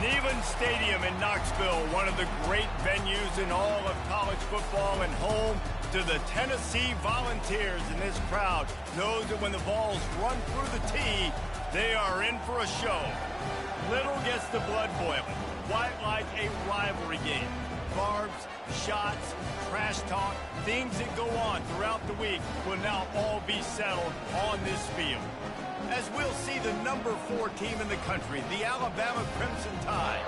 Neyland Stadium in Knoxville, one of the great venues in all of college football and home to the Tennessee Volunteers. And this crowd knows that when the balls run through the tee, they are in for a show. Little gets the blood boiling. Quite like a rivalry game. Barbs, shots, trash talk, things that go on throughout the week will now all be settled on this field. As we'll see the number 4 team in the country, the Alabama Crimson Tide,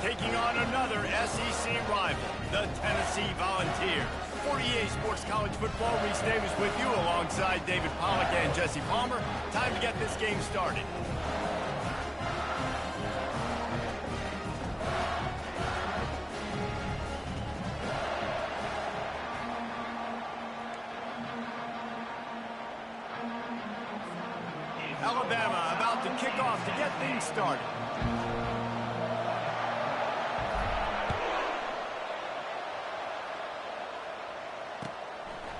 taking on another SEC rival, the Tennessee Volunteers. For EA Sports College Football, Reese Davis with you alongside David Pollack and Jesse Palmer. Time to get this game started. Alabama about to kick off to get things started.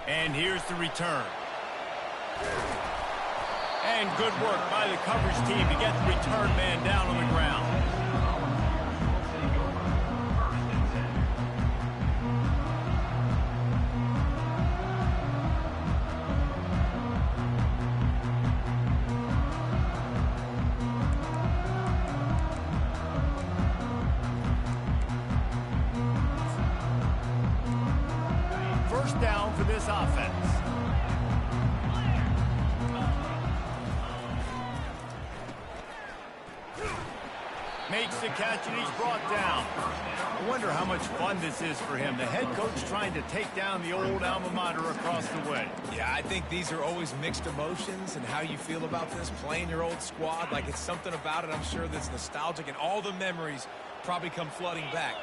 And here's the return. And good work by the coverage team to get the return man down on the ground. First down for this offense. Makes the catch and he's brought down. I wonder how much fun this is for him. The head coach trying to take down the old alma mater across the way. Yeah, I think these are always mixed emotions and how you feel about this, playing your old squad. Like, it's something about it, I'm sure, that's nostalgic, and all the memories probably come flooding back.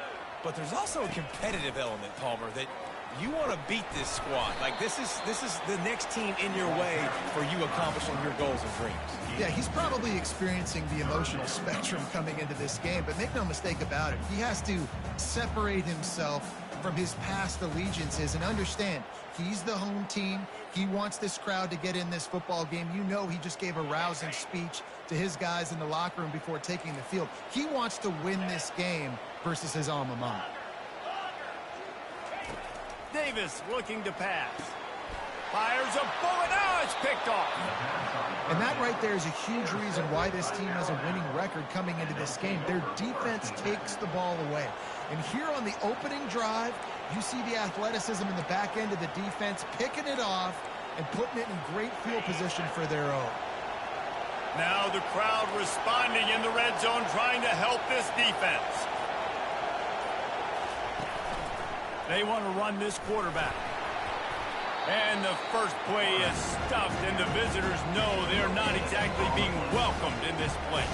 But there's also a competitive element, Palmer, that you want to beat this squad. Like, this is the next team in your way for you accomplishing your goals and dreams. Yeah, he's probably experiencing the emotional spectrum coming into this game, but make no mistake about it, he has to separate himself from his past allegiances and understand he's the home team. He wants this crowd to get in this football game. You know, he just gave a rousing speech to his guys in the locker room before taking the field. He wants to win this game versus his alma mater. Davis looking to pass. Fires a bullet. Oh, it's picked off. And that right there is a huge reason why this team has a winning record coming into this game. Their defense takes the ball away. And here on the opening drive, you see the athleticism in the back end of the defense picking it off and putting it in great field position for their own. Now the crowd responding in the red zone, trying to help this defense. They want to run this quarterback. And the first play is stuffed, and the visitors know they're not exactly being welcomed in this place.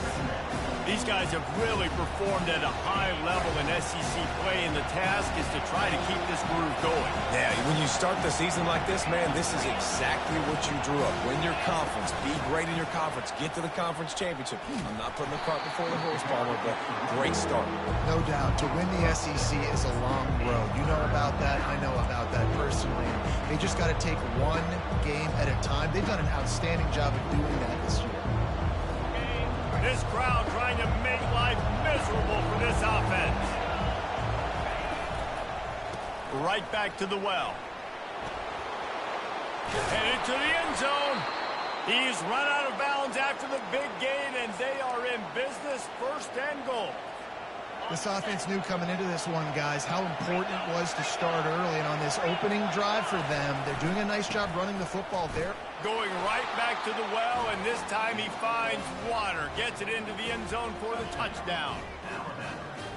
These guys have really performed at a high level in SEC play, and the task is to try to keep this groove going. Yeah, when you start the season like this, man, this is exactly what you drew up. Win your conference, be great in your conference, get to the conference championship. I'm not putting the cart before the horse, Palmer, but great start. No doubt. To win the SEC is a long road. You know about that. I know about that personally. They just got to take one game at a time. They've done an outstanding job of doing that this year. This crowd trying to make life miserable for this offense. Right back to the well. And into the end zone. He's run out of bounds after the big gain, and they are in business, first and goal. This offense knew coming into this one, guys, how important it was to start early. And on this opening drive for them, they're doing a nice job running the football there. Going right back to the well, and this time he finds water. Gets it into the end zone for the touchdown.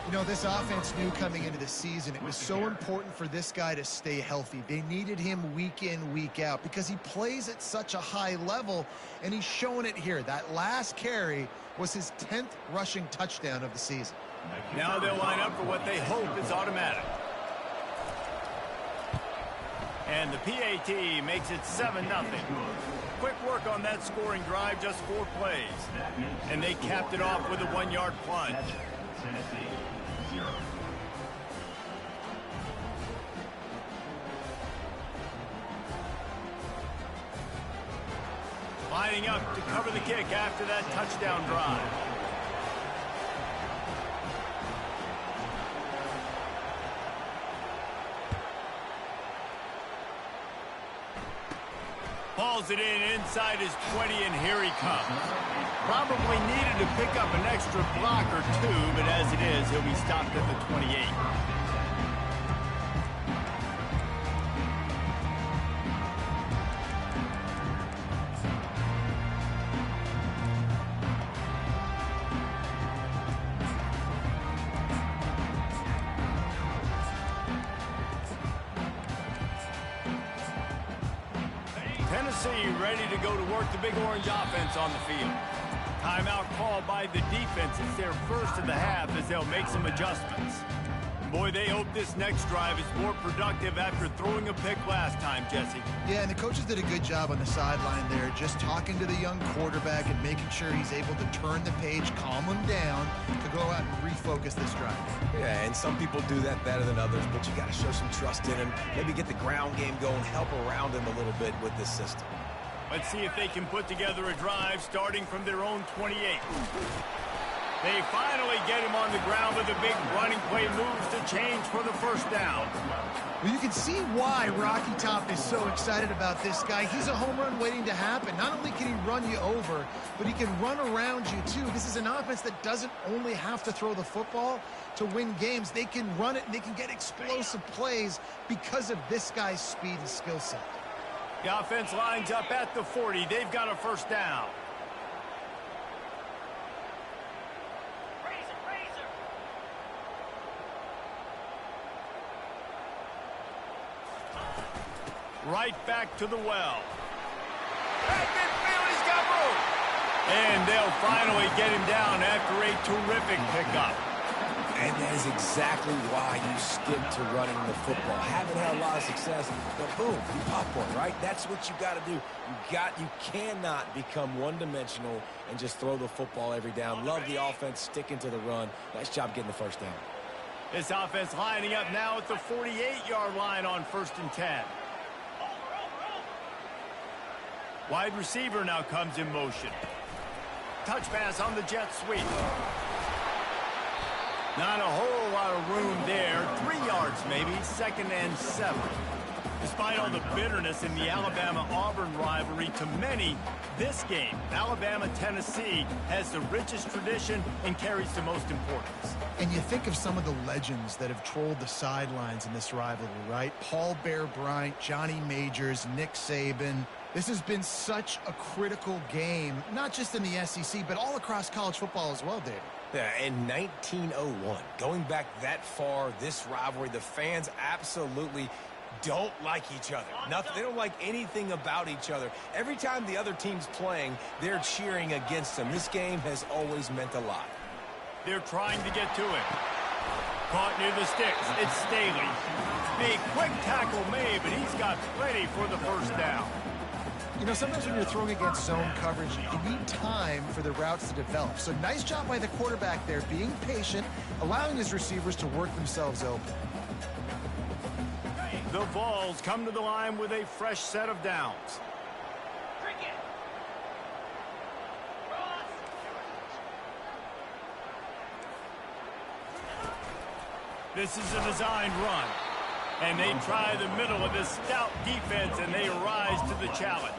You know, this offense knew coming into the season it was so important for this guy to stay healthy. They needed him week in, week out because he plays at such a high level, and he's showing it here. That last carry was his 10th rushing touchdown of the season. Now they'll line up for what they hope is automatic. And the PAT makes it 7-0. Quick work on that scoring drive, just 4 plays. And they capped it off with a 1-yard plunge. Lining up to cover the kick after that touchdown drive. dials it in inside his 20, and here he comes. Probably needed to pick up an extra block or two, but as it is, he'll be stopped at the 28. Tennessee ready to go to work the Big Orange offense on the field. Timeout called by the defense. It's their first of the half as they'll make some adjustments. Boy, they hope this next drive is more productive after throwing a pick last time, Jesse. Yeah, and the coaches did a good job on the sideline there, just talking to the young quarterback and making sure he's able to turn the page, calm him down, to go out and refocus this drive. Yeah, and some people do that better than others, but you got to show some trust in him. Maybe get the ground game going, help around him a little bit with this system. Let's see if they can put together a drive starting from their own 28. They finally get him on the ground with a big running play, moves to change for the first down. Well, you can see why Rocky Top is so excited about this guy. He's a home run waiting to happen. Not only can he run you over, but he can run around you too. This is an offense that doesn't only have to throw the football to win games. They can run it and they can get explosive plays because of this guy's speed and skill set. The offense lines up at the 40. They've got a first down. Right back to the well. Back midfield, he's got room. And they'll finally get him down after a terrific pickup. And that is exactly why you stick to running the football. Haven't had a lot of success, but boom, you pop one, right? That's what you got to do. You cannot become one-dimensional and just throw the football every down. Love the offense, sticking to the run. Nice job getting the first down. This offense lining up now at the 48-yard line on 1st and 10. Wide receiver now comes in motion. Touch pass on the jet sweep. Not a whole lot of room there. 3 yards maybe, 2nd and 7. Despite all the bitterness in the Alabama-Auburn rivalry, to many, this game, Alabama-Tennessee, has the richest tradition and carries the most importance. And you think of some of the legends that have trolled the sidelines in this rivalry, right? Paul Bear Bryant, Johnny Majors, Nick Saban. This has been such a critical game, not just in the SEC, but all across college football as well, David. Yeah, in 1901, going back that far, this rivalry, the fans absolutely don't like each other. They don't like anything about each other. Every time the other team's playing, they're cheering against them. This game has always meant a lot. They're trying to get to it. Caught near the sticks. It's Staley. Big, quick tackle made, but he's got plenty for the first down. You know, sometimes when you're throwing against zone coverage, you need time for the routes to develop. So nice job by the quarterback there, being patient, allowing his receivers to work themselves open. The Vols come to the line with a fresh set of downs. This is a designed run. And they try the middle of this stout defense, and they rise to the challenge.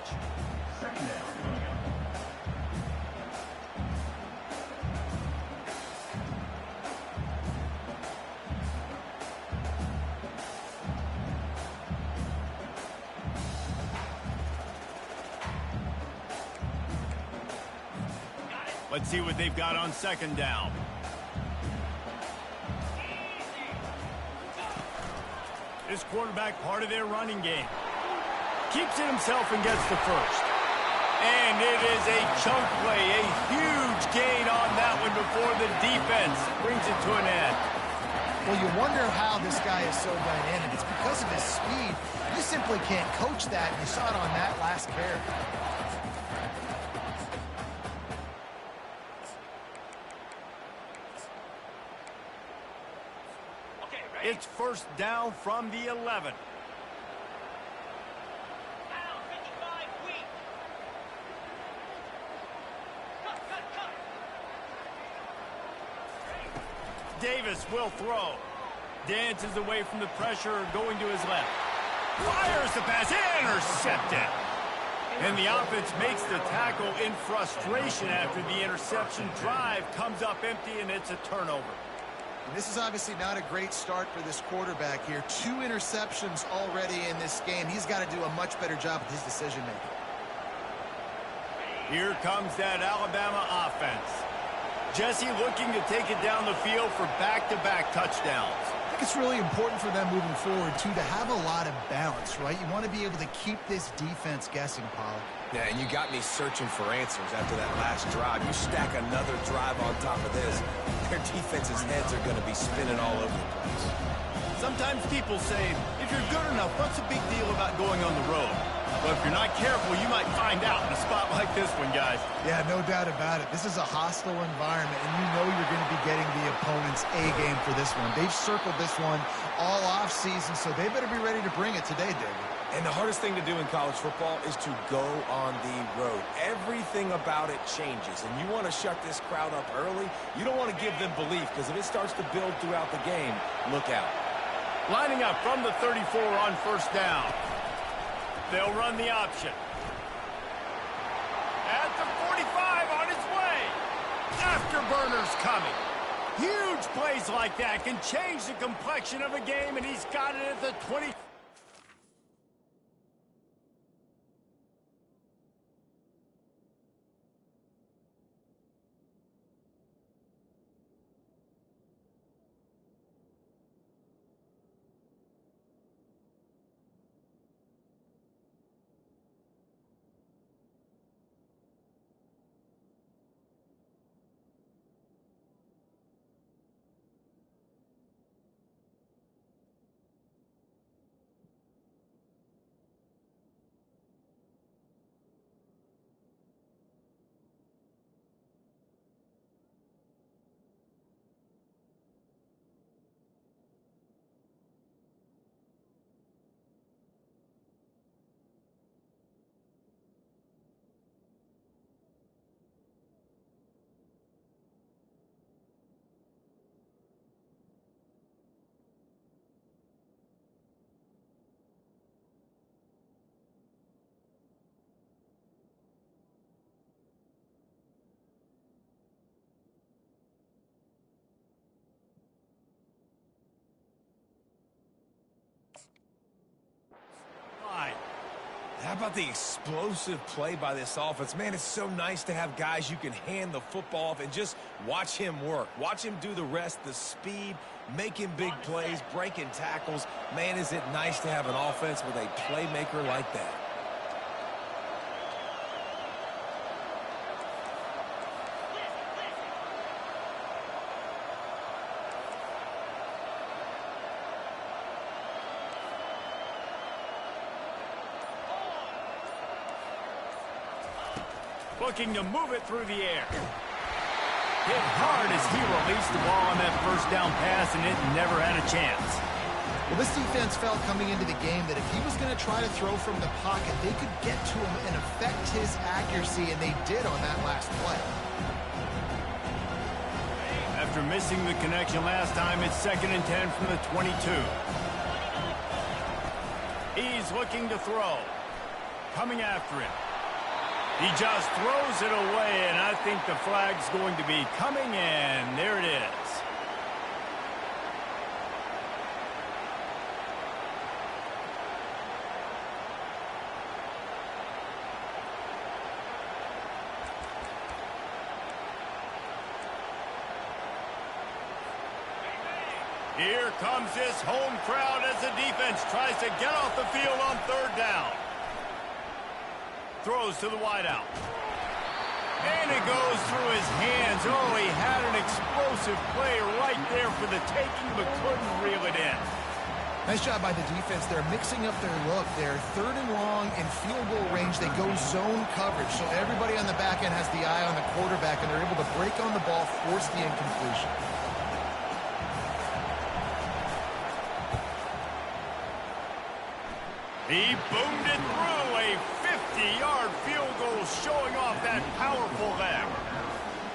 Let's see what they've got on 2nd down. This quarterback part of their running game. Keeps it himself and gets the first. And it is a chunk play, a huge gain on that one before the defense brings it to an end. Well, you wonder how this guy is so dynamic. It's because of his speed. You simply can't coach that. You saw it on that last carry. It's 1st down from the 11. Davis will throw. Dances away from the pressure, going to his left. Fires the pass, intercepted. And the offense makes the tackle in frustration after the interception. Drive comes up empty, and it's a turnover. And this is obviously not a great start for this quarterback here. 2 interceptions already in this game. He's got to do a much better job with his decision-making. Here comes that Alabama offense. Jesse looking to take it down the field for back-to-back touchdowns. I think it's really important for them moving forward, too, to have a lot of balance, right? You want to be able to keep this defense guessing, Pollard. Yeah, and you got me searching for answers after that last drive. You stack another drive on top of this, their defense's heads are going to be spinning all over the place. Sometimes people say, if you're good enough, what's the big deal about going on the road? But if you're not careful, you might find out in a spot like this one, guys. Yeah, no doubt about it. This is a hostile environment, and you know you're going to be getting the opponent's A-game for this one. They've circled this one all offseason, so they better be ready to bring it today, David. And the hardest thing to do in college football is to go on the road. Everything about it changes, and you want to shut this crowd up early. You don't want to give them belief, because if it starts to build throughout the game, look out. Lining up from the 34 on first down. They'll run the option. At the 45 on his way. Afterburners coming. Huge plays like that can change the complexion of a game, and he's got it at the 20. How about the explosive play by this offense? Man, it's so nice to have guys you can hand the football off and just watch him work. Watch him do the rest, the speed, making big plays, breaking tackles. Man, is it nice to have an offense with a playmaker like that. Looking to move it through the air. Hit hard as he released the ball on that first down pass, and it never had a chance. Well, this defense felt coming into the game that if he was going to try to throw from the pocket, they could get to him and affect his accuracy, and they did on that last play. After missing the connection last time, it's 2nd and 10 from the 22. He's looking to throw. Coming after it. He just throws it away, and I think the flag's going to be coming in. There it is. Here comes this home crowd as the defense tries to get off the field on 3rd down. Throws to the wideout. And it goes through his hands. Oh, he had an explosive play right there for the taking, but couldn't reel it in. Nice job by the defense. They're mixing up their look. They're 3rd and long in field goal range. They go zone coverage. So everybody on the back end has the eye on the quarterback, and they're able to break on the ball, force the incompletion. He boomed it through a 50-yard field goal, showing off that powerful leg.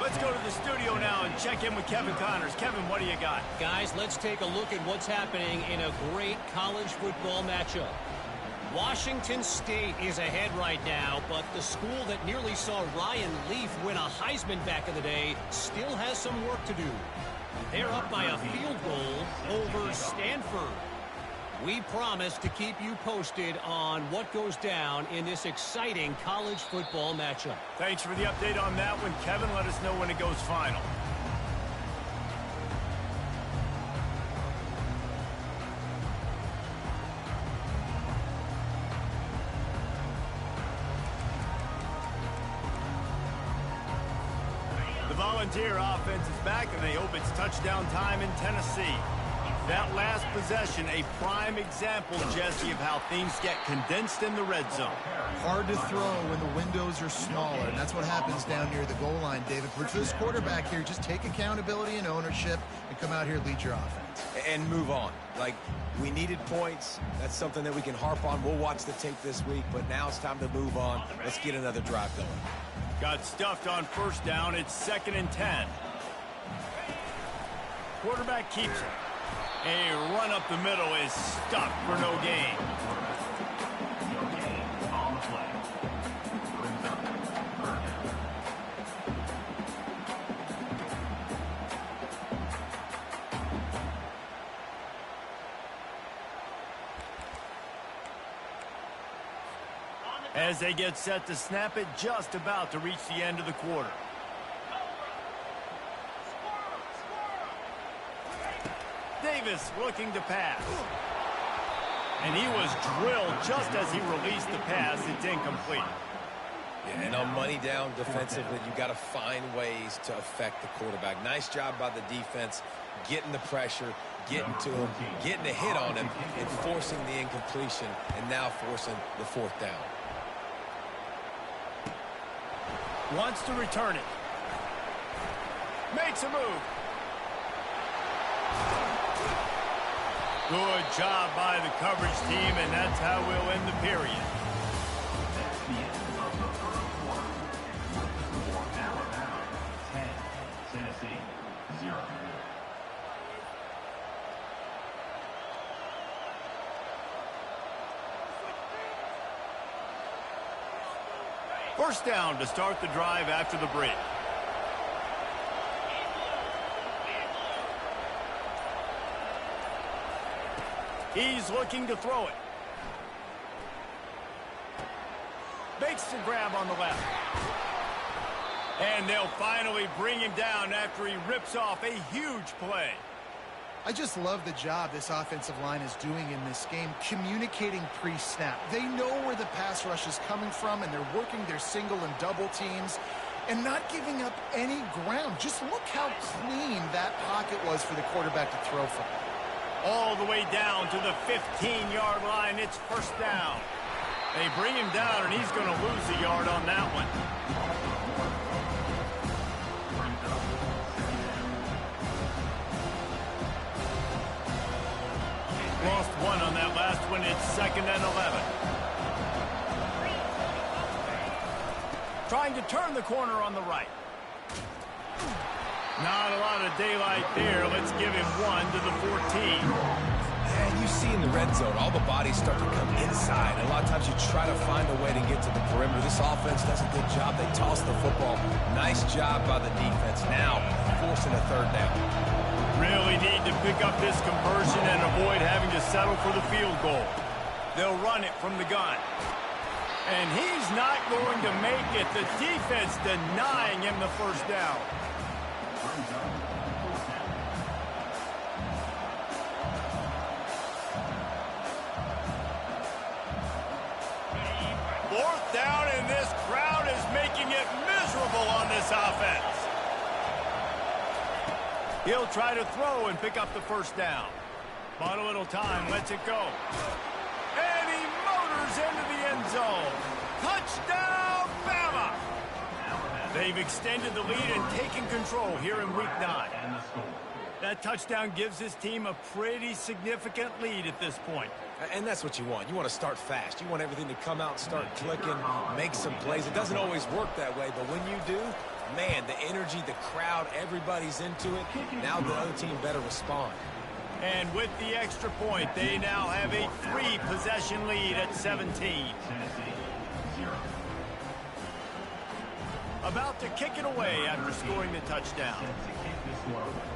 Let's go to the studio now and check in with Kevin Connors. Kevin, what do you got? Guys, let's take a look at what's happening in a great college football matchup. Washington State is ahead right now, but the school that nearly saw Ryan Leaf win a Heisman back in the day still has some work to do. They're up by a field goal over Stanford. We promise to keep you posted on what goes down in this exciting college football matchup. Thanks for the update on that one, Kevin. Let us know when it goes final. The Volunteer offense is back, and they hope it's touchdown time in Tennessee. That last possession, a prime example, Jesse, of how things get condensed in the red zone. Hard to throw when the windows are smaller, and that's what happens down near the goal line, David. For this quarterback here, just take accountability and ownership and come out here and lead your offense. And move on. Like, we needed points. That's something that we can harp on. We'll watch the tape this week, but now it's time to move on. Let's get another drive going. Got stuffed on first down. It's 2nd and 10. Quarterback keeps it. A run up the middle is stuck for no gain. As they get set to snap it, just about to reach the end of the quarter. Davis looking to pass. And he was drilled just as he released the pass. It's incomplete. Yeah, and on money down defensively, you got to find ways to affect the quarterback. Nice job by the defense, getting the pressure, getting to him, getting a hit on him, and forcing the incompletion, and now forcing the 4th down. Wants to return it. Makes a move. Good job by the coverage team, and that's how we'll end the period. That's the end of the first quarter. For Alabama, 10, Tennessee, 0. First down to start the drive after the break. He's looking to throw it. Makes the grab on the left. And they'll finally bring him down after he rips off a huge play. I just love the job this offensive line is doing in this game, communicating pre-snap. They know where the pass rush is coming from, and they're working their single and double teams and not giving up any ground. Just look how clean that pocket was for the quarterback to throw from. All the way down to the 15-yard line. It's first down. They bring him down, and he's going to lose a yard on that one. Lost one on that last one. It's 2nd and 11. Trying to turn the corner on the right. Not a lot of daylight there. Let's give him one to the 14. And you see in the red zone, all the bodies start to come inside. A lot of times you try to find a way to get to the perimeter. This offense does a good job. They toss the football. Nice job by the defense. Now forcing a 3rd down. Really need to pick up this conversion and avoid having to settle for the field goal. They'll run it from the gun. And he's not going to make it. The defense denying him the first down. Fourth down, and this crowd is making it miserable on this offense. He'll try to throw and pick up the first down. Bought a little time, lets it go. And he motors into the end zone. Touchdown, Bama! They've extended the lead and taken control here in Week 9. That touchdown gives his team a pretty significant lead at this point. And that's what you want. You want to start fast. You want everything to come out and start clicking, make some plays. It doesn't always work that way, but when you do, man, the energy, the crowd, everybody's into it. Now the other team better respond. And with the extra point, they now have a 3-possession lead at 17. Tennessee, 0. About to kick it away after scoring the touchdown. To kick this one away.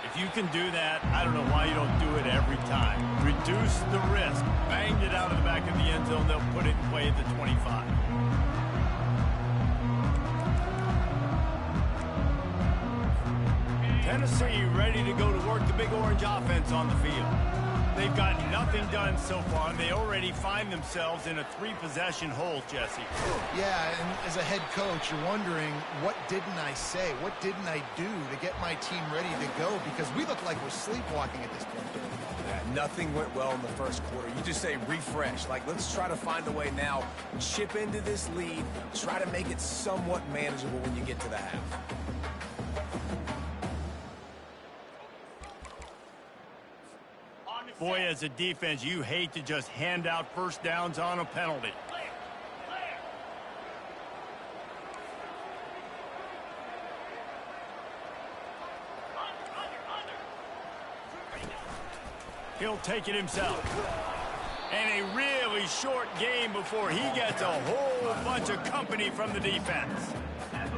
If you can do that, I don't know why you don't do it every time. Reduce the risk. Banged it out of the back of the end zone. They'll put it in play at the 25. Tennessee ready to go to work the Big Orange offense on the field. They've got nothing done so far, and they already find themselves in a 3-possession hole, Jesse. Yeah, and as a head coach, you're wondering, what didn't I say? What didn't I do to get my team ready to go? Because we look like we're sleepwalking at this point. Yeah, nothing went well in the first quarter. You just say refresh. Like, let's try to find a way now. Chip into this lead. Try to make it somewhat manageable when you get to the half. Boy, as a defense, you hate to just hand out first downs on a penalty. He'll take it himself. And a really short game before he gets a whole bunch of company from the defense.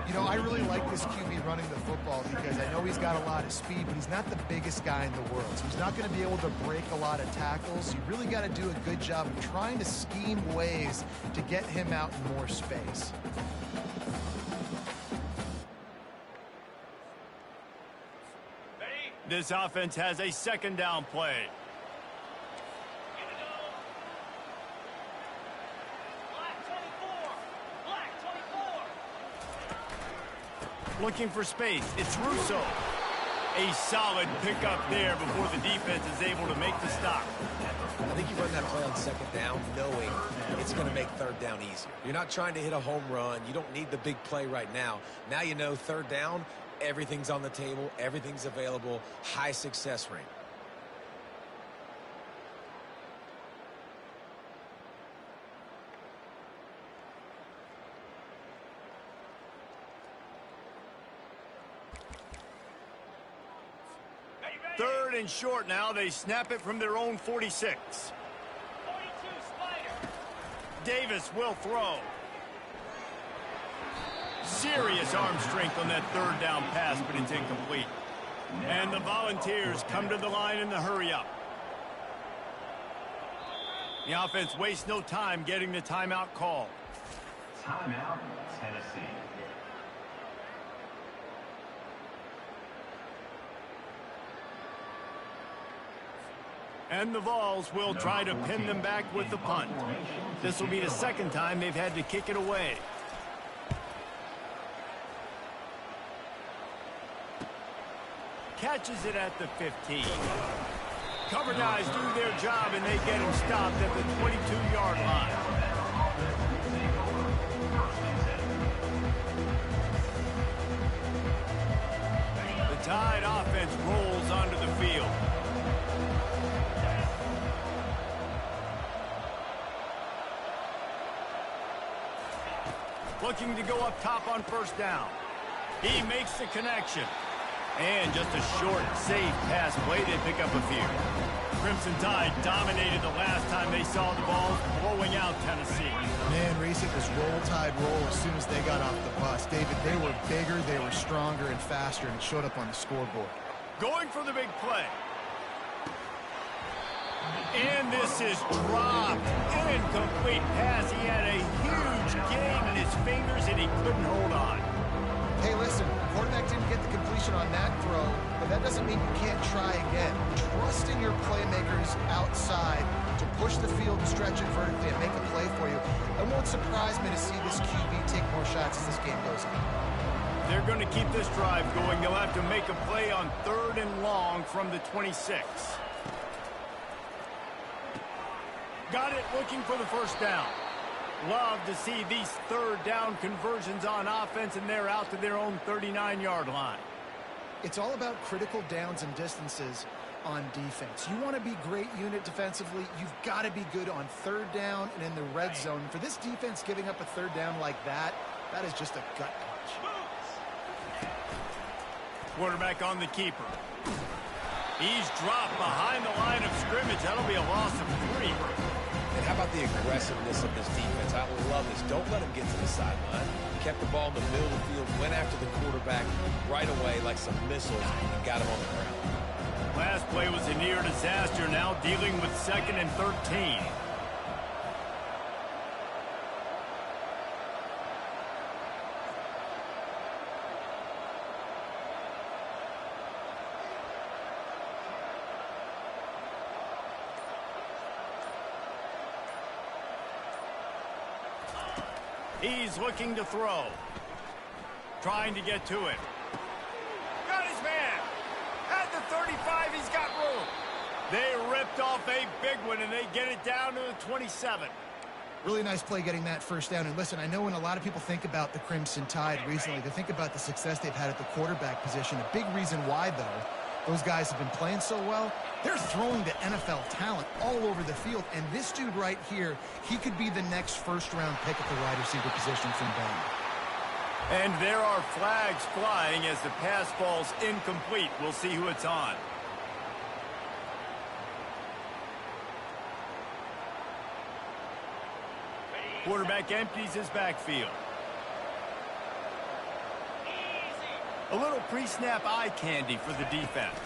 You know, I really like this QB running the football because I know he's got a lot of speed, but he's not the biggest guy in the world. So he's not going to be able to break a lot of tackles. You really got to do a good job of trying to scheme ways to get him out in more space. This offense has a second down play. Looking for space. It's Russo. A solid pickup there before the defense is able to make the stop. I think you run that play on second down knowing it's going to make third down easier. You're not trying to hit a home run. You don't need the big play right now. Now you know third down, everything's on the table, everything's available, high success rate. Third and short now. They snap it from their own 46. 42 Spider. Davis will throw. Serious arm strength on that third down pass, but it's incomplete. And the Volunteers come to the line in the hurry-up. The offense wastes no time getting the timeout call. Timeout, Tennessee. And the Vols will try to pin them back with the punt. This will be the second time they've had to kick it away. Catches it at the 15. Cover guys do their job, and they get him stopped at the 22-yard line. The Tide offense rolls onto the field. Looking to go up top on first down. He makes the connection. And just a short, safe pass play. They pick up a few. Crimson Tide dominated the last time they saw the ball blowing out Tennessee. Man, Reese, it was roll Tide roll as soon as they got off the bus. David, they were bigger, they were stronger and faster, and it showed up on the scoreboard. Going for the big play. And this is dropped. Incomplete pass. He had a huge gain in his fingers, and he couldn't hold on. Hey, listen, quarterback didn't get the completion on that throw, but that doesn't mean you can't try again. Trust in your playmakers outside to push the field and stretch it vertically and make a play for you. It won't surprise me to see this QB take more shots as this game goes on. They're going to keep this drive going. They'll have to make a play on 3rd and long from the 26. Got it, looking for the first down. Love to see these 3rd down conversions on offense, and they're out to their own 39-yard line. It's all about critical downs and distances on defense. You want to be great unit defensively, you've got to be good on 3rd down and in the red zone. For this defense giving up a 3rd down like that, that is just a gut punch. Quarterback on the keeper. He's dropped behind the line of scrimmage. That'll be a loss of 3. And how about the aggressiveness of this defense? I love this. Don't let him get to the sideline. Kept the ball in the middle of the field, went after the quarterback right away like some missiles, and got him on the ground. Last play was a near disaster. Now dealing with 2nd and 13. He's looking to throw. Trying to get to it. Got his man. At the 35, he's got room. They ripped off a big one, and they get it down to the 27. Really nice play getting that first down. And listen, I know when a lot of people think about the Crimson Tide recently, they think about the success they've had at the quarterback position. A big reason why, though, those guys have been playing so well, they're throwing to NFL talent all over the field. And this dude right here, he could be the next first-round pick at the wide receiver position from Bama. And there are flags flying as the pass falls incomplete. We'll see who it's on. Quarterback empties his backfield. A little pre-snap eye candy for the defense.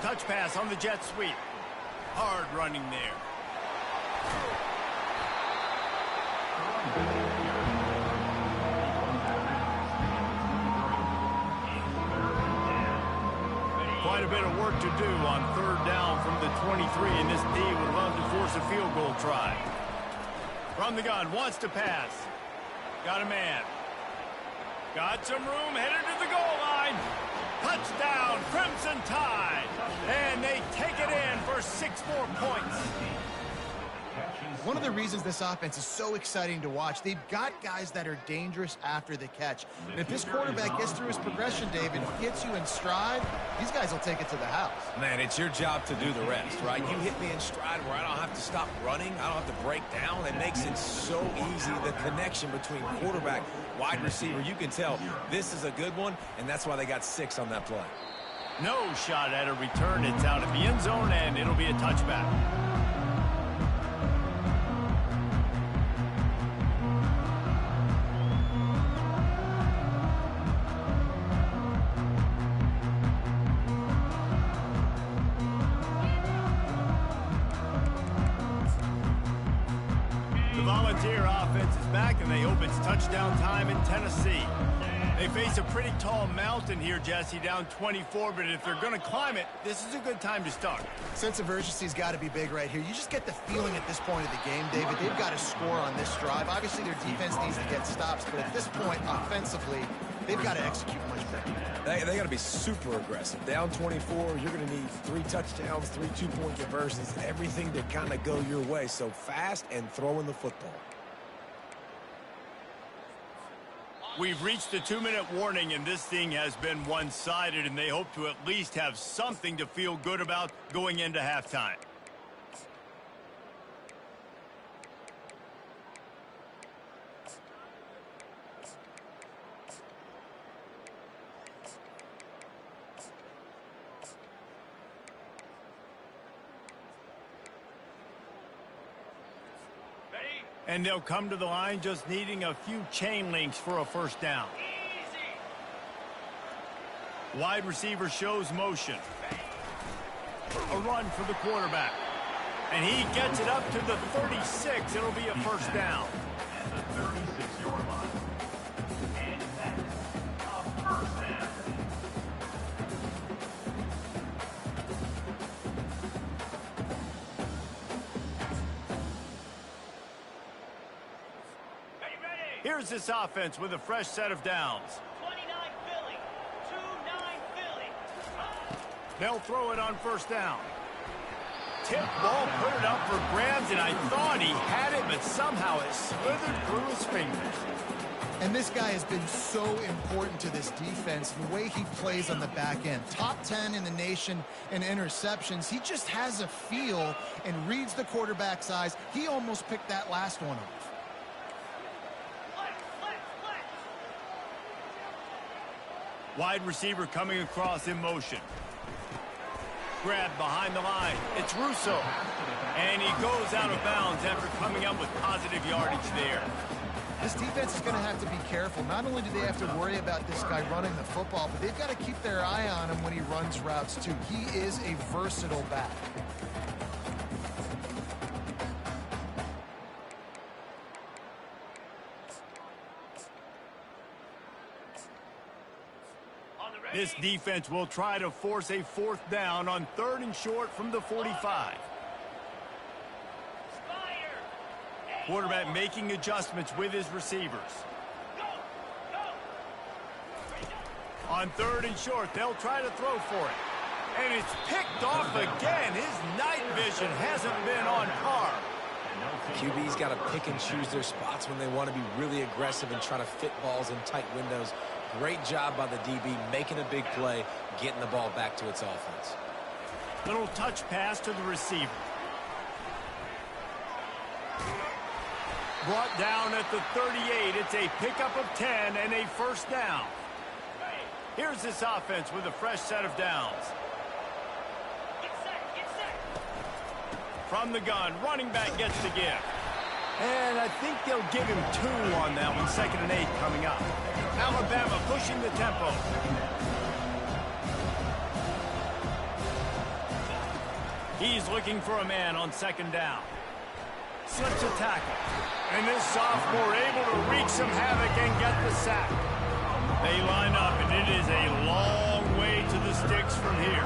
Touch pass on the jet sweep. Hard running there. Quite a bit of work to do on 3rd down from the 23, and this D would love to force a field goal try. From the gun, wants to pass. Got a man. Got some room, headed to the goal line. Touchdown, Crimson Tide. And they take it in for 6 more points. One of the reasons this offense is so exciting to watch, they've got guys that are dangerous after the catch. And if this quarterback gets through his progression, David, gets you in stride, these guys will take it to the house. Man, it's your job to do the rest, right? You hit me in stride where I don't have to stop running. I don't have to break down. It makes it so easy, the connection between quarterback, wide receiver. You can tell this is a good one, and that's why they got 6 on that play. No shot at a return. It's out of the end zone, and it'll be a touchback. Volunteer offense is back, and they hope it's touchdown time in Tennessee. They face a pretty tall mountain here, Jesse, down 24, but if they're going to climb it, this is a good time to start. Sense of urgency's got to be big right here. You just get the feeling at this point of the game, David, they've got to score on this drive. Obviously, their defense needs to get stops, but at this point, offensively, they've got to execute much better. They got to be super aggressive. Down 24, you're going to need 3 touchdowns, 3 two-point conversions, and everything to kind of go your way. So fast and throwing the football. We've reached the 2-minute warning, and this thing has been one-sided, and they hope to at least have something to feel good about going into halftime. And they'll come to the line just needing a few chain links for a first down. Wide receiver shows motion. A run for the quarterback. And he gets it up to the 36. It'll be a first down. At the 36-yard line. And that's a first down. Here's this offense with a fresh set of downs. 29 Philly, 2-9 Philly. They'll throw it on first down. Tip ball, put it up for grabs, and I thought he had it, but somehow it slithered through his fingers. And this guy has been so important to this defense, the way he plays on the back end. Top 10 in the nation in interceptions. He just has a feel and reads the quarterback's eyes. He almost picked that last one off. Wide receiver coming across in motion. Grabbed behind the line. It's Russo. And he goes out of bounds after coming up with positive yardage there. This defense is going to have to be careful. Not only do they have to worry about this guy running the football, but they've got to keep their eye on him when he runs routes too. He is a versatile back. This defense will try to force a 4th down on 3rd and short from the 45. Quarterback making adjustments with his receivers. On 3rd and short, they'll try to throw for it. And it's picked off again. His night vision hasn't been on par. QB's got to pick and choose their spots when they want to be really aggressive and try to fit balls in tight windows. Great job by the DB making a big play, getting the ball back to its offense. Little touch pass to the receiver. Brought down at the 38. It's a pickup of 10 and a 1st down. Here's this offense with a fresh set of downs. From the gun, running back gets the give. And I think they'll give him 2 on that one. 2nd and 8 coming up. Alabama pushing the tempo. He's looking for a man on 2nd down. Slips a tackle. And this sophomore able to wreak some havoc and get the sack. They line up, and it is a long way to the sticks from here.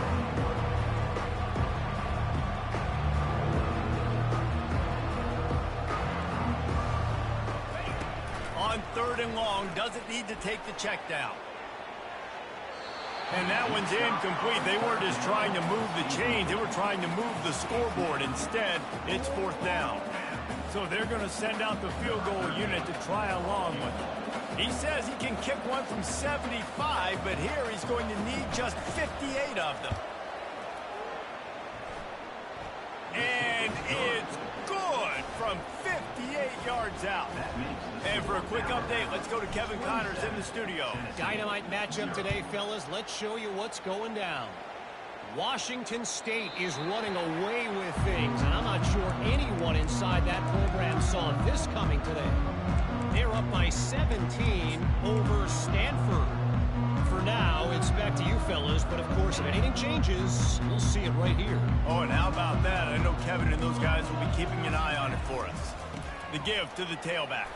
On 3rd and long, doesn't need to take the check down. And that one's incomplete. They weren't just trying to move the chains. They were trying to move the scoreboard. Instead, it's 4th down. So they're going to send out the field goal unit to try along with him. He says he can kick one from 75, but here he's going to need just 58 of them. And it's good from 58 yards out. And for a quick update, let's go to Kevin Connors in the studio. Dynamite matchup today, fellas. Let's show you what's going down. Washington State is running away with things, and I'm not sure anyone inside that program saw this coming today. They're up by 17 over Stanford. For now, it's back to you fellas, but of course, if anything changes, we'll see it right here. Oh, and how about that? I know Kevin and those guys will be keeping an eye on it for us. The give to the tailback.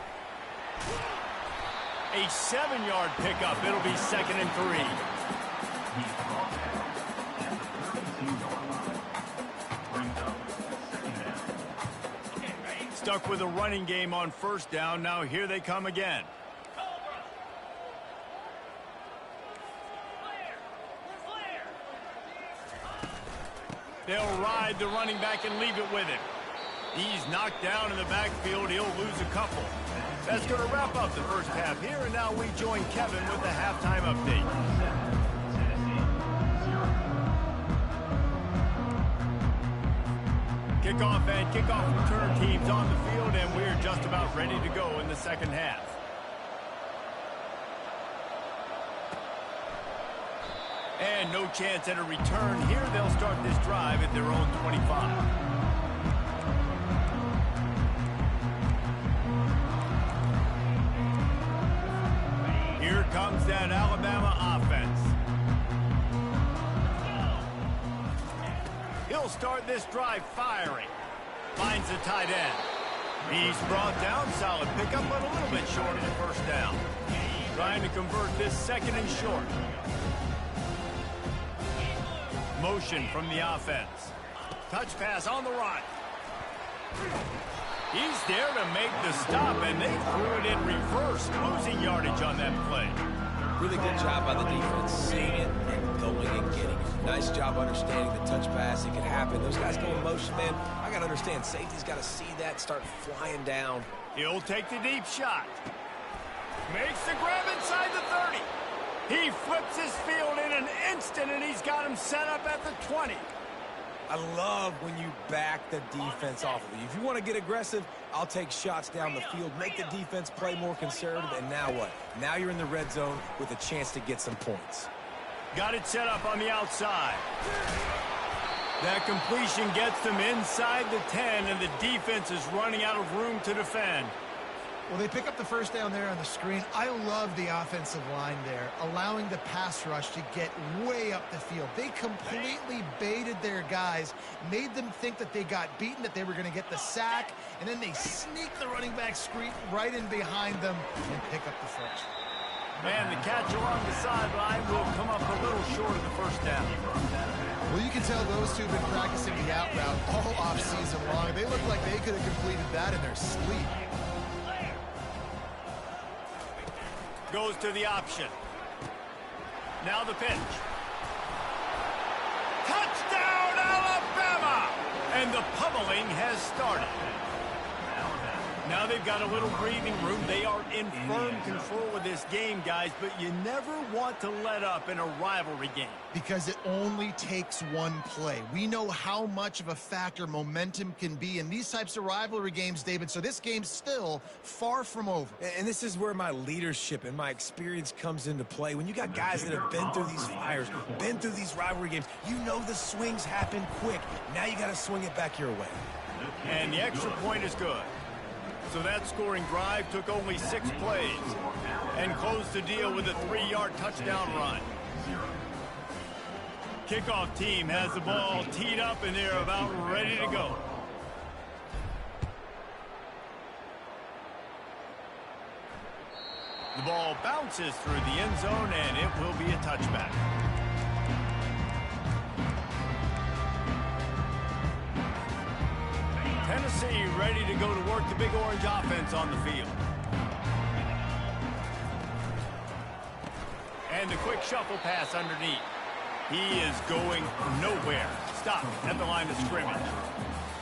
A 7-yard pickup. It'll be 2nd and 3. Stuck with a running game on 1st down. Now here they come again. They'll ride the running back and leave it with him. He's knocked down in the backfield. He'll lose a couple. That's going to wrap up the first half here, and now we join Kevin with the halftime update. Kickoff and kickoff return teams on the field, and we're just about ready to go in the 2nd half. And no chance at a return here. They'll start this drive at their own 25. Here comes that Alabama offense. He'll start this drive firing. Finds the tight end. He's brought down. Solid pickup, but a little bit short of the 1st down. Trying to convert this 2nd and short. Motion from the offense. Touch pass on the run. He's there to make the stop, and they threw it in reverse, losing yardage on that play. Really good job by the defense, seeing it and going and getting it. Nice job understanding the touch pass. It could happen. Those guys go in motion, man. I got to understand, safety's got to see that, start flying down. He'll take the deep shot. Makes the grab inside the 30. He flips his field in an instant, and he's got him set up at the 20. I love when you back the defense off of you. If you want to get aggressive, I'll take shots down the field, make the defense play more conservative, and now what? Now you're in the red zone with a chance to get some points. Got it set up on the outside. That completion gets them inside the 10, and the defense is running out of room to defend. Well, they pick up the first down there on the screen. I love the offensive line there, allowing the pass rush to get way up the field. They completely baited their guys, made them think that they got beaten, that they were going to get the sack, and then they sneak the running back screen right in behind them and pick up the first. And the catch along the sideline will come up a little short of the first down. Well, you can tell those two have been practicing the out route all offseason long. They look like they could have completed that in their sleep. Goes to the option. Now the pitch. Touchdown, Alabama! And the pummeling has started. Now they've got a little breathing room. They are in firm control of this game, guys, but you never want to let up in a rivalry game. Because it only takes one play. We know how much of a factor momentum can be in these types of rivalry games, David, so this game's still far from over. And this is where my leadership and my experience comes into play. When you got guys that have been through these fires, been through these rivalry games, you know the swings happen quick. Now you got to swing it back your way. And the extra point is good. So that scoring drive took only 6 plays and closed the deal with a 3-yard touchdown run. Kickoff team has the ball teed up, and they're about ready to go. The ball bounces through the end zone, and it will be a touchback. Tennessee ready to go to work the big orange offense on the field. And the quick shuffle pass underneath. He is going nowhere. Stop at the line of scrimmage.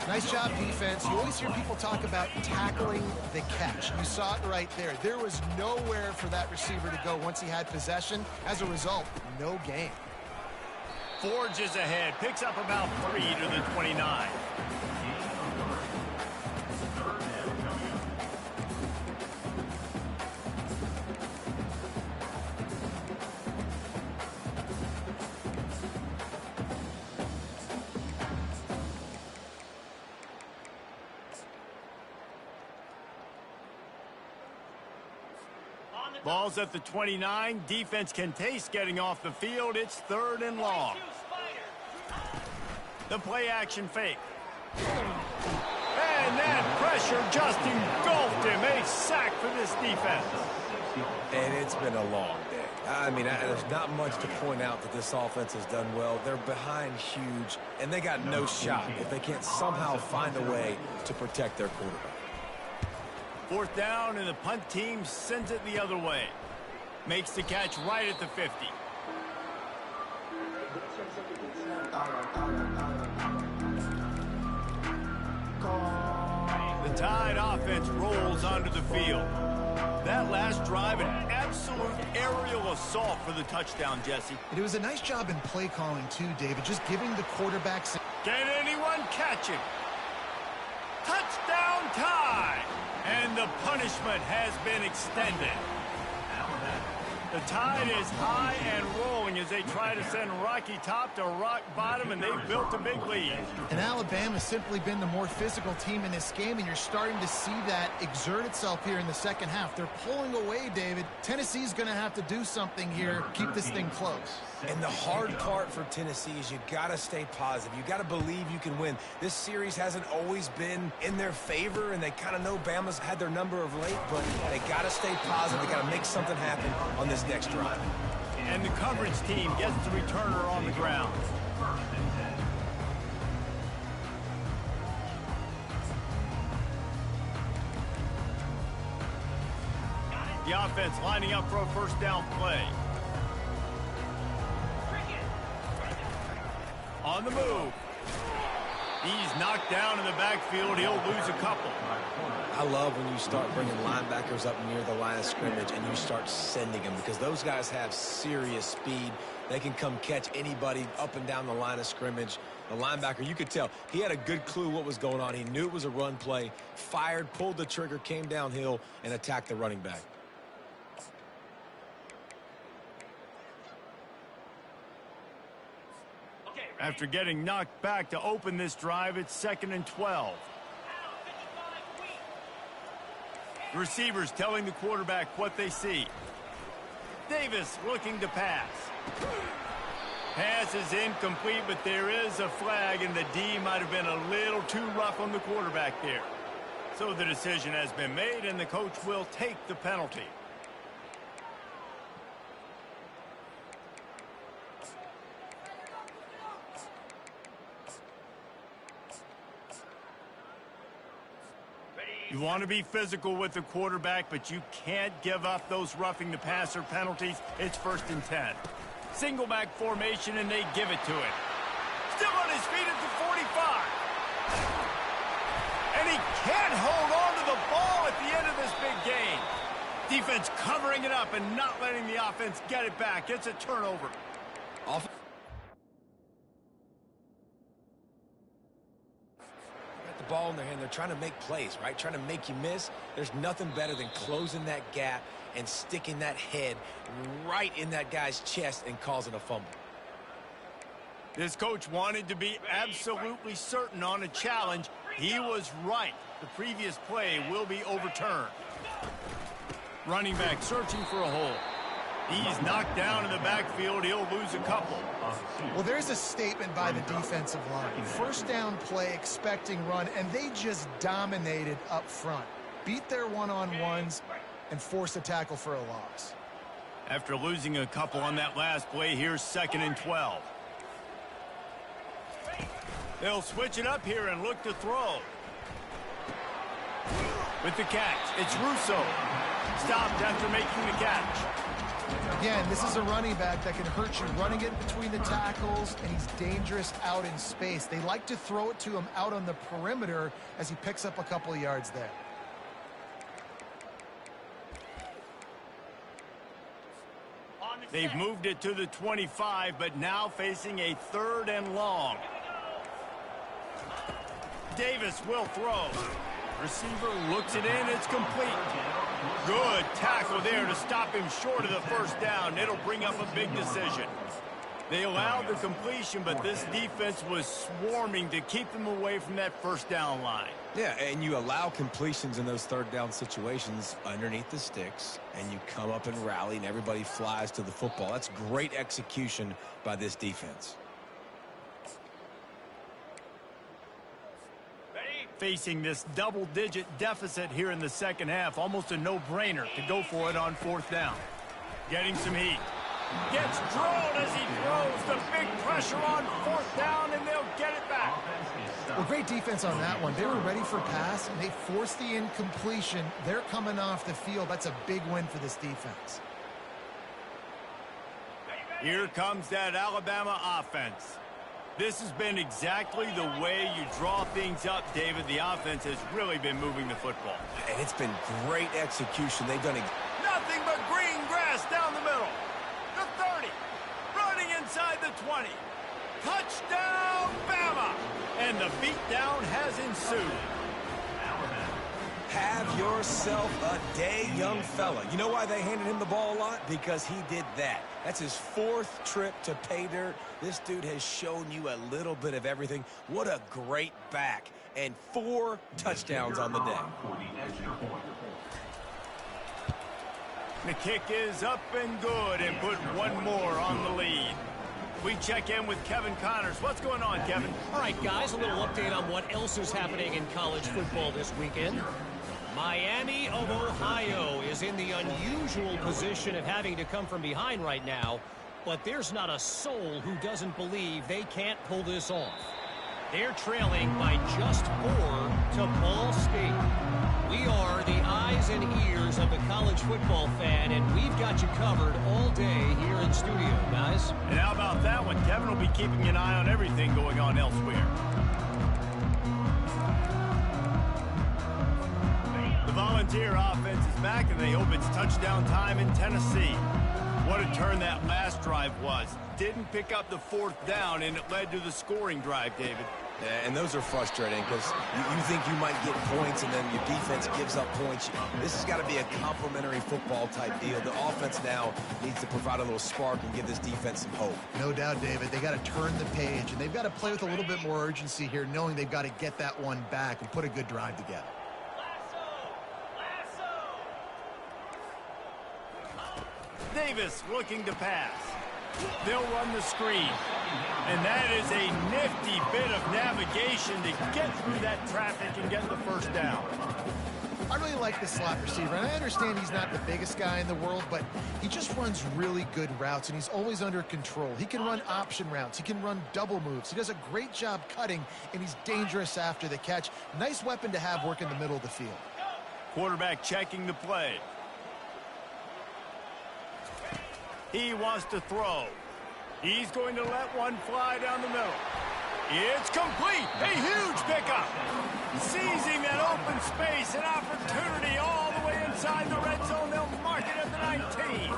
Nice job, defense. You always hear people talk about tackling the catch. You saw it right there. There was nowhere for that receiver to go once he had possession. As a result, no gain. Forges ahead. Picks up about 3 to the 29. Ball's at the 29. Defense can taste getting off the field. It's 3rd and long. The play action fake. And that pressure just engulfed him. A sack for this defense. And it's been a long day. I mean, there's not much to point out that this offense has done well. They're behind huge, and they got no shot if they can't somehow find a way to protect their quarterback. 4th down, and the punt team sends it the other way. Makes the catch right at the 50. The Tide offense rolls onto the field. That last drive, an absolute aerial assault for the touchdown, Jesse. It was a nice job in play calling, too, David, just giving the quarterbacks... Can anyone catch him? Touchdown Tide! And the punishment has been extended. The Tide is high and rolling as they try to send Rocky Top to rock bottom, and they've built a big lead. And Alabama's simply been the more physical team in this game, and you're starting to see that exert itself here in the second half. They're pulling away, David. Tennessee's going to have to do something here, keep this thing close. And the hard part for Tennessee is you got to stay positive. You got to believe you can win. This series hasn't always been in their favor, and they kind of know Bama's had their number of late, but they got to stay positive. They got to make something happen on this next drive. And the coverage team gets the returner on the ground. The offense lining up for a first down play. On the move. He's knocked down in the backfield. He'll lose a couple. I love when you start bringing linebackers up near the line of scrimmage and you start sending them, because those guys have serious speed. They can come catch anybody up and down the line of scrimmage. The linebacker, you could tell, he had a good clue what was going on. He knew it was a run play, fired, pulled the trigger, came downhill, and attacked the running back. After getting knocked back to open this drive, it's 2nd and 12. Receivers telling the quarterback what they see. Davis looking to pass. Pass is incomplete, but there is a flag, and the D might have been a little too rough on the quarterback there. So the decision has been made, and the coach will take the penalty. You want to be physical with the quarterback, but you can't give up those roughing the passer penalties. It's 1st and 10. Single back formation, and they give it to him. Still on his feet at the 45. And he can't hold on to the ball at the end of this big game. Defense covering it up and not letting the offense get it back. It's a turnover. Ball in their hand, they're trying to make plays, right? Trying to make you miss. There's nothing better than closing that gap and sticking that head right in that guy's chest and causing a fumble. This coach wanted to be absolutely certain on a challenge. He was right. The previous play will be overturned. Running back searching for a hole. He's knocked down in the backfield. He'll lose a couple. Well, there's a statement by the defensive line. 1st down play, expecting run, and they just dominated up front. Beat their one-on-ones and forced a tackle for a loss. After losing a couple on that last play, here's 2nd and 12. They'll switch it up here and look to throw. With the catch, it's Russo. Stopped after making the catch. Again, this is a running back that can hurt you running it between the tackles, and he's dangerous out in space. They like to throw it to him out on the perimeter as he picks up a couple of yards there. They've moved it to the 25, but now facing a 3rd and long. Davis will throw. Receiver looks it in. It's complete. Good tackle there to stop him short of the 1st down. It'll bring up a big decision. They allowed the completion, but this defense was swarming to keep them away from that 1st down line. Yeah, and you allow completions in those 3rd down situations underneath the sticks, and you come up and rally, and everybody flies to the football. That's great execution by this defense. Facing this double-digit deficit here in the 2nd half, almost a no-brainer to go for it on 4th down. Getting some heat. Gets drilled as he throws. The big pressure on 4th down, and they'll get it back. Well, great defense on that one. They were ready for pass, and they forced the incompletion. They're coming off the field. That's a big win for this defense. Here comes that Alabama offense. This has been exactly the way you draw things up, David. The offense has really been moving the football. And it's been great execution. They've done nothing but green grass down the middle. The 30. Running inside the 20. Touchdown, Bama! And the beatdown has ensued. Have yourself a day, young fella. You know why they handed him the ball a lot? Because he did that. That's his 4th trip to pay dirt. This dude has shown you a little bit of everything. What a great back. And 4 touchdowns on the day. The kick is up and good, and put one more on the lead. We check in with Kevin Connors. What's going on, Kevin? All right, guys, a little update on what else is happening in college football this weekend. Miami of Ohio is in the unusual position of having to come from behind right now, but there's not a soul who doesn't believe they can't pull this off. They're trailing by just 4 to Ball State. We are the eyes and ears of the college football fan, and we've got you covered all day here in studio, guys. And how about that one? Kevin will be keeping an eye on everything going on elsewhere. The Volunteer offense is back, and they hope it's touchdown time in Tennessee. What a turn that last drive was. didn't pick up the fourth down, and it led to the scoring drive, David. Yeah, and those are frustrating because you think you might get points and then your defense gives up points. This has got to be a complementary football type deal. The offense now needs to provide a little spark and give this defense some hope. No doubt, David. They got to turn the page, and they've got to play with a little bit more urgency here, knowing they've got to get that one back and put a good drive together. Davis looking to pass. They'll run the screen. And that is a nifty bit of navigation to get through that traffic and get the first down. I really like this slot receiver, and I understand he's not the biggest guy in the world, but he just runs really good routes, and he's always under control. He can run option routes. He can run double moves. He does a great job cutting, and he's dangerous after the catch. Nice weapon to have work in the middle of the field. Quarterback checking the play. He wants to throw. He's going to let one fly down the middle. It's complete. A huge pickup. Seizing that open space, an opportunity all the way inside the red zone. They'll mark it at the 19.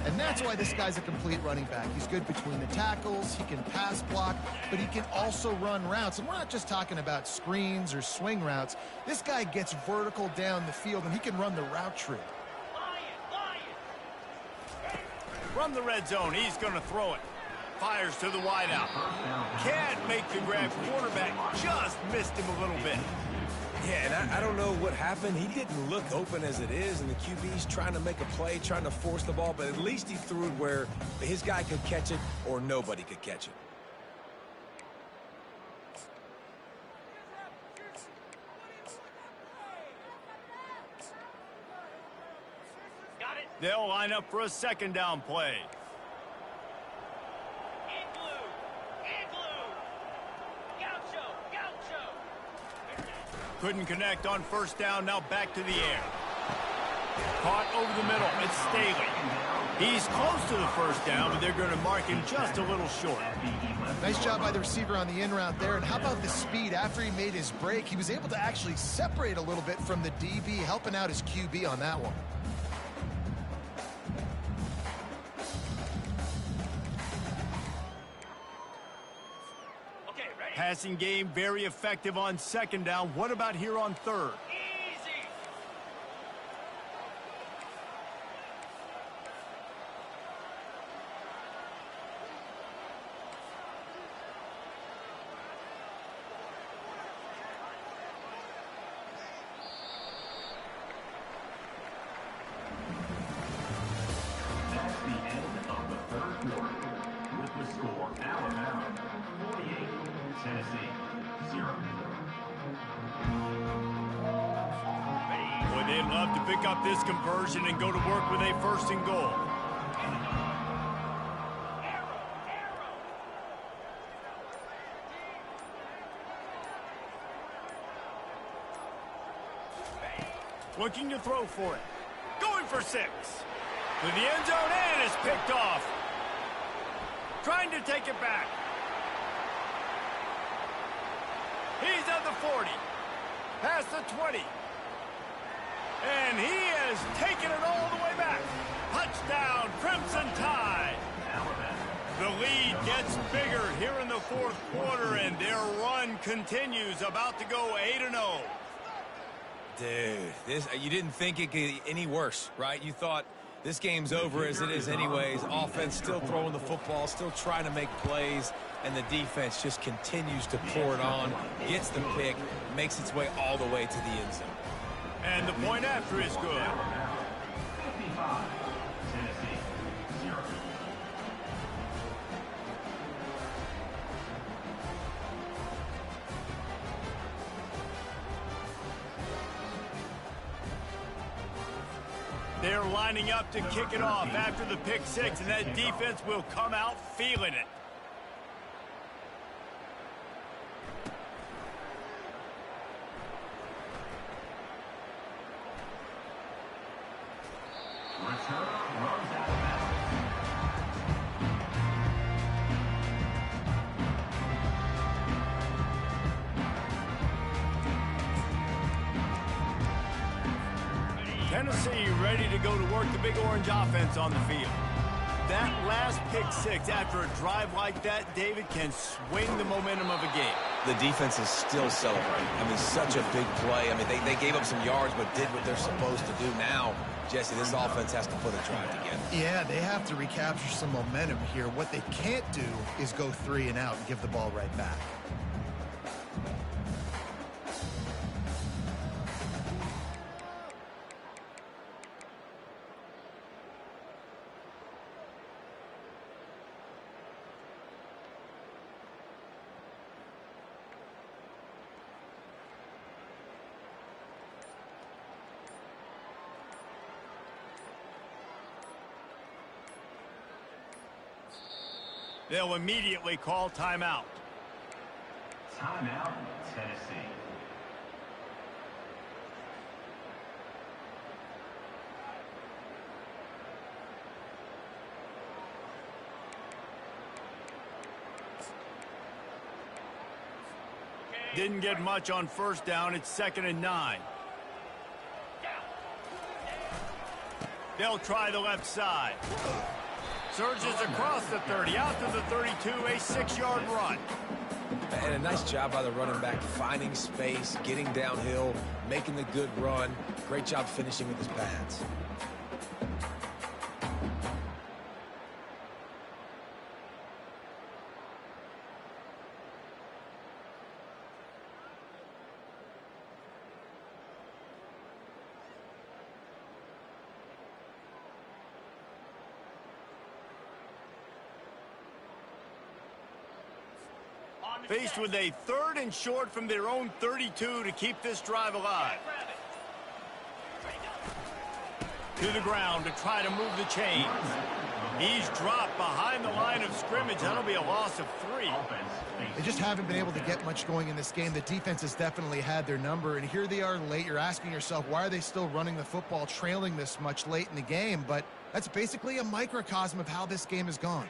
And that's why this guy's a complete running back. He's good between the tackles. He can pass block, but he can also run routes. And we're not just talking about screens or swing routes. This guy gets vertical down the field, and he can run the route tree. From the red zone, he's going to throw it. Fires to the wideout. Can't make the grab. Quarterback just missed him a little bit. Yeah, and I don't know what happened. He didn't look open as it is, and the QB's trying to make a play, trying to force the ball, but at least he threw it where his guy could catch it or nobody could catch it. They'll line up for a second down play. Couldn't connect on first down. Now back to the air. Caught over the middle. It's Staley. He's close to the first down, but they're going to mark him just a little short. Nice job by the receiver on the in route there. And how about the speed? After he made his break, he was able to actually separate a little bit from the DB, helping out his QB on that one. Passing game very effective on second down. What about here on third? Easy. That's the end of the third quarter. With the score, Alabama 48, Tennessee 0. Boy, they'd love to pick up this conversion and go to work with a first and goal. Looking to throw for it. Going for 6. To the end zone, and it's picked off. Trying to take it back. He's at the 40. Past the 20. And he has taken it all the way back. Touchdown, Crimson Tide. The lead gets bigger here in the fourth quarter, and their run continues, about to go 8-0. Dude, you didn't think it could get any worse, right? You thought this game's over as it is anyways. Offense still throwing the football, still trying to make plays, and the defense just continues to pour it on, gets the pick, makes its way all the way to the end zone. And the point after is good. 55, Tennessee 0. They're lining up to kick it off after the pick 6, and that defense will come out feeling it. Return runs out of bounds. Tennessee ready to go to work the big orange offense on the field. That last pick six after a drive like that, David, can swing the momentum of a game. The defense is still celebrating. I mean, such a big play. I mean, they gave up some yards but did what they're supposed to do. Now, Jesse, this offense has to put a drive together. Yeah, they have to recapture some momentum here. What they can't do is go 3 and out and give the ball right back. They'll immediately call timeout. Timeout, Tennessee. Didn't get much on first down. It's 2nd and 9. They'll try the left side. Surges across the 30, out to the 32, a 6-yard run. And a nice job by the running back, finding space, getting downhill, making the good run. Great job finishing with his pads. Faced with a 3rd and short from their own 32 to keep this drive alive. To the ground to try to move the chains. He's dropped behind the line of scrimmage. That'll be a loss of 3. They just haven't been able to get much going in this game. The defense has definitely had their number, and here they are late. You're asking yourself, why are they still running the football, trailing this much late in the game? But that's basically a microcosm of how this game has gone.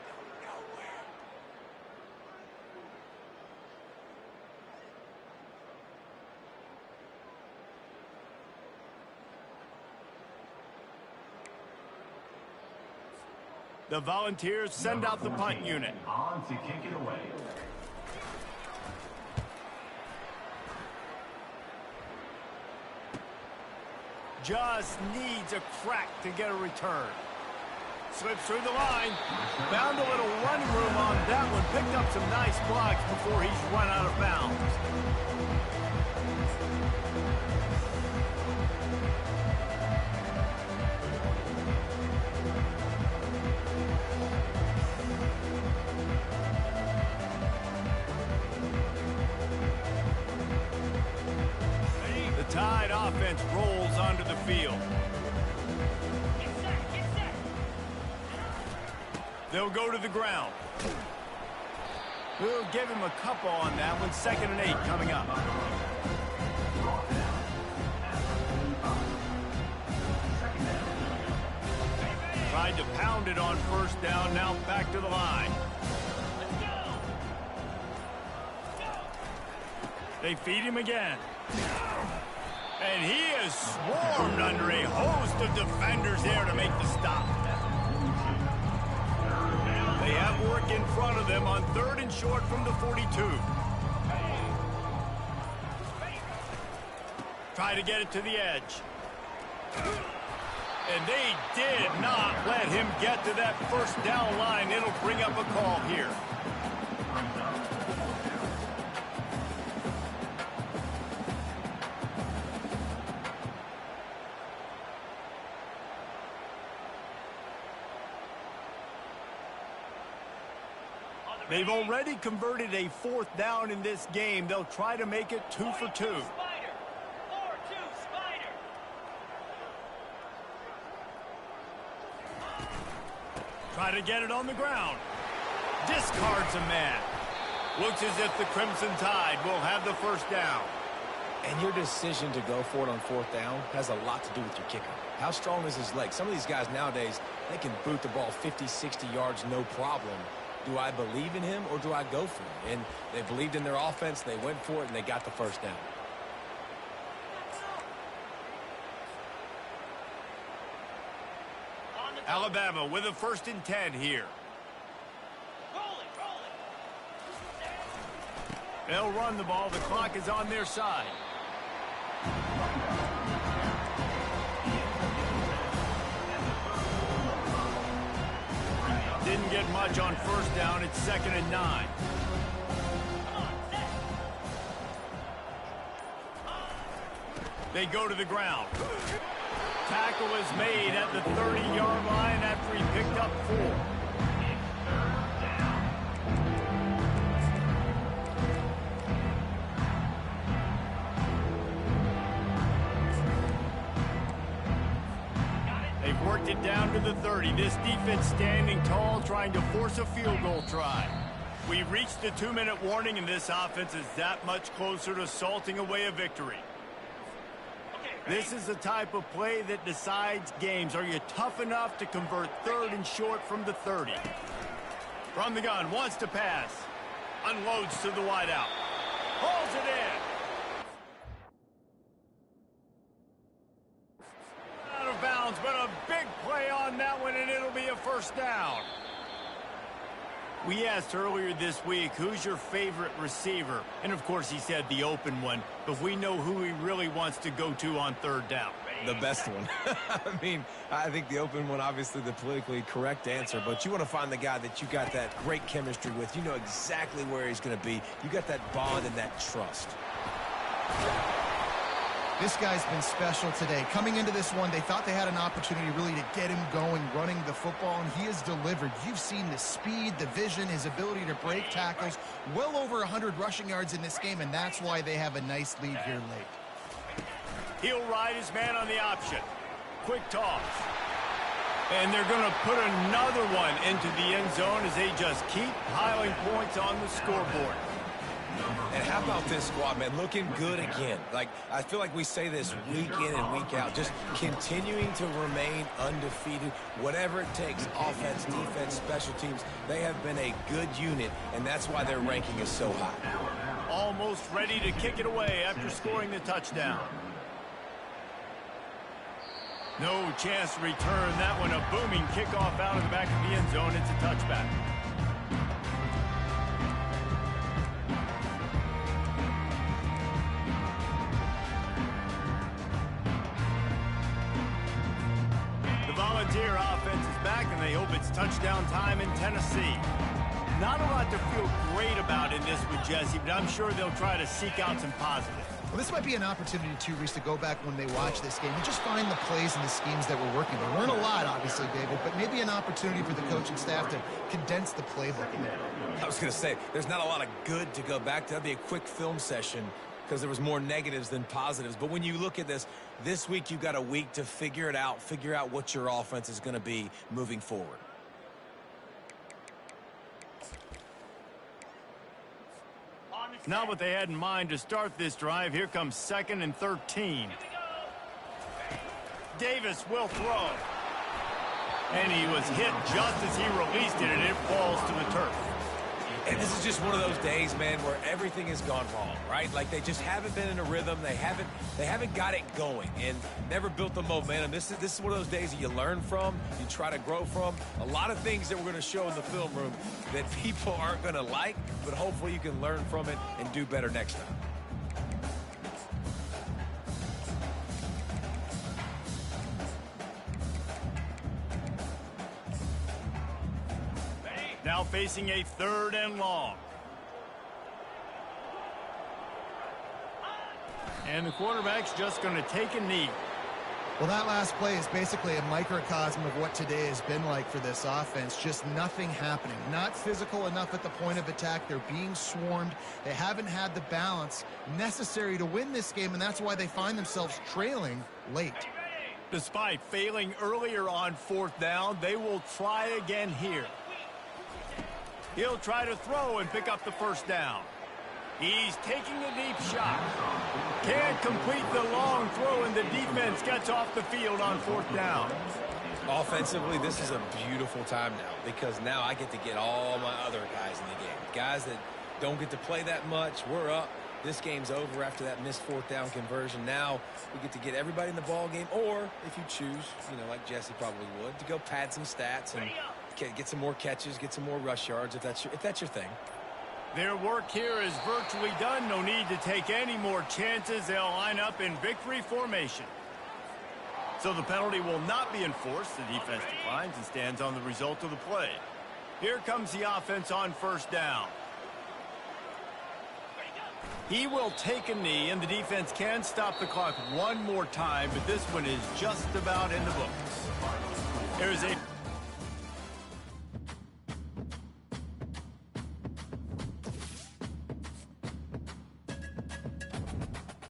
The Volunteers send out the punt unit. On to kick it away. Just needs a crack to get a return. Slips through the line. Found a little running room on that one. Picked up some nice blocks before he's run out of bounds. Tide offense rolls onto the field. They'll go to the ground. We'll give him a couple on that one. 2nd and 8 coming up. Tried to pound it on first down. Now back to the line. They feed him again. And he is swarmed under a host of defenders there to make the stop. They have work in front of them on 3rd and short from the 42. Try to get it to the edge. And they did not let him get to that first down line. It'll bring up a call here. They've already converted a 4th down in this game. They'll try to make it 2 for 2. Spider. 4-2 Spider. Try to get it on the ground. Discards a man. Looks as if the Crimson Tide will have the first down. And your decision to go for it on 4th down has a lot to do with your kicker. How strong is his leg? Some of these guys nowadays, they can boot the ball 50, 60 yards, no problem. Do I believe in him or do I go for it? And they believed in their offense, they went for it, and they got the first down. Alabama with a 1st and 10 here. They'll run the ball. The clock is on their side. Didn't get much on 1st down. It's 2nd and 9. They go to the ground. Tackle is made at the 30-yard line after he picked up 4. They've worked it down to the 30. This defense standing tall, trying to force a field goal try. We reached the 2-minute warning, and this offense is that much closer to salting away a victory. This is the type of play that decides games. Are you tough enough to convert 3rd and short from the 30? From the gun, wants to pass. Unloads to the wideout. Hauls it in. Out of bounds, but a big play on that one, and it'll be a 1st down. We asked earlier this week, who's your favorite receiver? And, of course, he said the open one. But we know who he really wants to go to on 3rd down. The best one. I mean, I think the open one, obviously the politically correct answer. But you want to find the guy that you got that great chemistry with. You know exactly where he's going to be. You got that bond and that trust. This guy's been special today. Coming into this one, they thought they had an opportunity really to get him going, running the football, and he has delivered. You've seen the speed, the vision, his ability to break tackles. Well over 100 rushing yards in this game, and that's why they have a nice lead here late. He'll ride his man on the option. Quick toss. And they're going to put another one into the end zone as they just keep piling points on the scoreboard. And how about this squad, man? Looking good again. Like, I feel like we say this week in and week out, just continuing to remain undefeated. Whatever it takes, offense, defense, special teams, they have been a good unit, and that's why their ranking is so high. Almost ready to kick it away after scoring the touchdown. No chance to return that one. A booming kickoff out of the back of the end zone. It's a touchback. Volunteer offense is back, and they hope it's touchdown time in Tennessee. Not a lot to feel great about in this with Jesse, but I'm sure they'll try to seek out some positives. Well, this might be an opportunity, too, Reese, to go back when they watch this game and just find the plays and the schemes that were working. They weren't a lot, obviously, David, but maybe an opportunity for the coaching staff to condense the playbook a bit. I was going to say, there's not a lot of good to go back to. That'd be a quick film session because there was more negatives than positives. But when you look at this week you've got a week to figure it out, figure out what your offense is going to be moving forward. Not what they had in mind to start this drive. Here comes 2nd and 13. Davis will throw. And he was hit just as he released it, and it falls to the turf. And this is just one of those days, man, where everything has gone wrong, right? Like they just haven't been in a rhythm. They haven't got it going and never built the momentum. This is one of those days that you learn from, you try to grow from. A lot of things that we're going to show in the film room that people aren't going to like, but hopefully you can learn from it and do better next time. Now facing a 3rd and long. And the quarterback's just going to take a knee. Well, that last play is basically a microcosm of what today has been like for this offense. Just nothing happening. Not physical enough at the point of attack. They're being swarmed. They haven't had the balance necessary to win this game, and that's why they find themselves trailing late. Despite failing earlier on 4th down, they will try again here. He'll try to throw and pick up the 1st down. He's taking a deep shot. Can't complete the long throw, and the defense gets off the field on 4th down. Offensively, this is a beautiful time now because now I get to get all my other guys in the game. Guys that don't get to play that much, we're up. This game's over after that missed fourth down conversion. Now we get to get everybody in the ball game, or if you choose, like Jesse probably would, to go pad some stats and get some more catches, get some more rush yards if that's your thing. Their work here is virtually done. No need to take any more chances. They'll line up in victory formation. So the penalty will not be enforced. The defense declines and stands on the result of the play. Here comes the offense on first down. He will take a knee, and the defense can stop the clock one more time, but this one is just about in the books. There's a